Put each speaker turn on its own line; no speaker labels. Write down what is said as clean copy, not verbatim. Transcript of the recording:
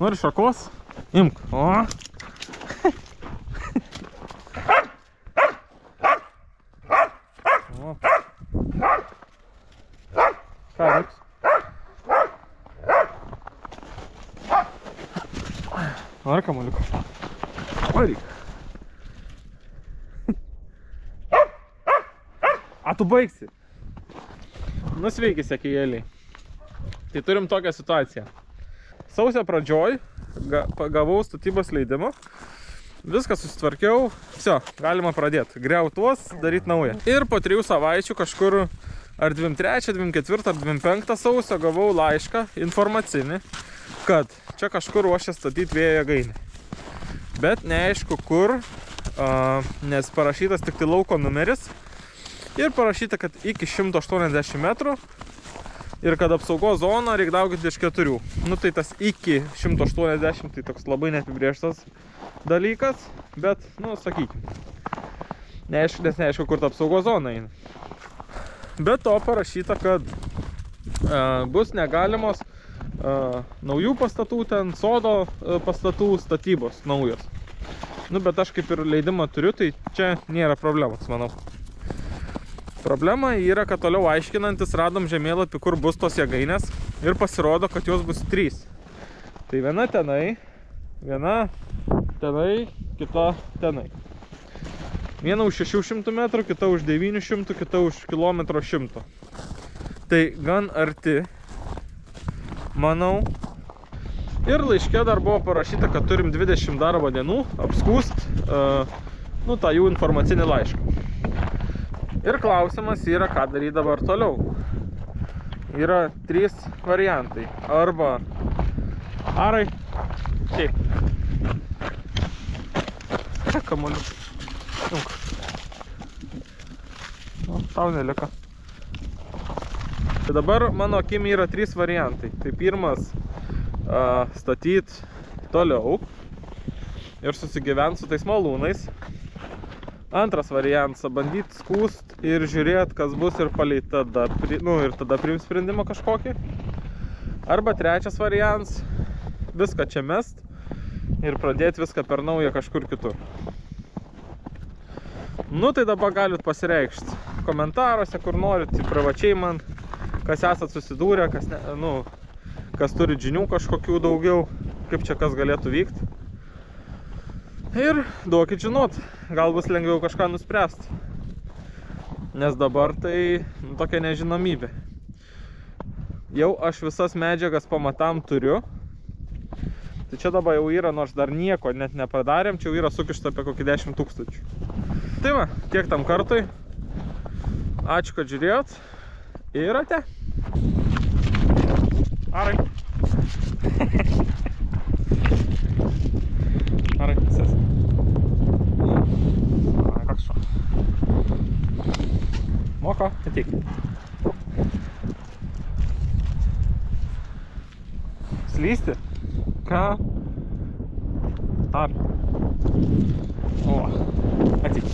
Nori šakos? Imk. O. O. Ką reiks? Nori kamuoliuko? Varyk. A tu baigsi? Nu sveiki, sekėjėliai. Tai turim tokią situaciją. Sausio pradžioj gavau statybos leidimą. Viską susitvarkiau. Vsio, galima pradėti. Griaut tuos, daryti naują. Ir po 3 savaičių kažkur ar 23, 24 ar 25 sausio gavau laišką informacinį, kad čia kažkur ruošia statyti vėjo jėgainę. Bet neaišku kur, nes parašytas tik tai lauko numeris. Ir parašyta, kad iki 180 metrų ir kad apsaugos zoną reikia dauginti iš 4. Nu tai tas iki 180 tai toks labai neapibrėžtas dalykas, bet, nu, sakykim. Nes neaišku, kur ta apsaugos zona eina. Be to parašyta, kad bus negalimos naujų pastatų, ten sodo pastatų statybos naujos. Nu, bet aš kaip ir leidimą turiu, tai čia nėra problemos, manau. Problema yra, kad toliau aiškinantis radom žemėlapį, kur bus tos jėgainės ir pasirodo, kad jos bus 3. Tai viena tenai, kita tenai. Viena už 600 metrų, kita už 900, kita už kilometro 100. Tai gan arti, manau. Ir laiške dar buvo parašyta, kad turim 20 darbo dienų apskūst tą jų informacinį laišką. Ir klausimas yra, ką daryti dabar toliau. Yra 3 variantai. Arba... Arai. Šiaip. Čia kamuoliukas. Nu, tau nelika. Tai dabar mano akim yra 3 variantai. Tai pirmas statyti toliau ir susigyventi su tais malūnais. Antras variantas – bandyti skūst ir žiūrėti, kas bus ir palei tada, ir tada priimt sprendimą kažkokį. Arba trečias variantas – viską čia mest ir pradėti viską per naują kažkur kitur. Nu, tai dabar galit pasireikšti komentaruose, kur norit, privačiai man, kas esat susidūrę, kas turi žinių kažkokių daugiau, kaip čia kas galėtų vykti. Ir duokit žinot, gal bus lengviau kažką nuspręsti. Nes dabar tai tokia nežinomybė. Jau aš visas medžiagas pamatam turiu. Tai čia dabar jau yra, nors dar nieko net nepadarėm, čia jau yra sukišta apie kokį 10 000. Tai va, tiek tam kartui. Ačiū, kad žiūrėjot. Ir ate. Arai. Arai, sės. Как что? Moka, ateik. Slysti? Ką? Ar? O, ateik.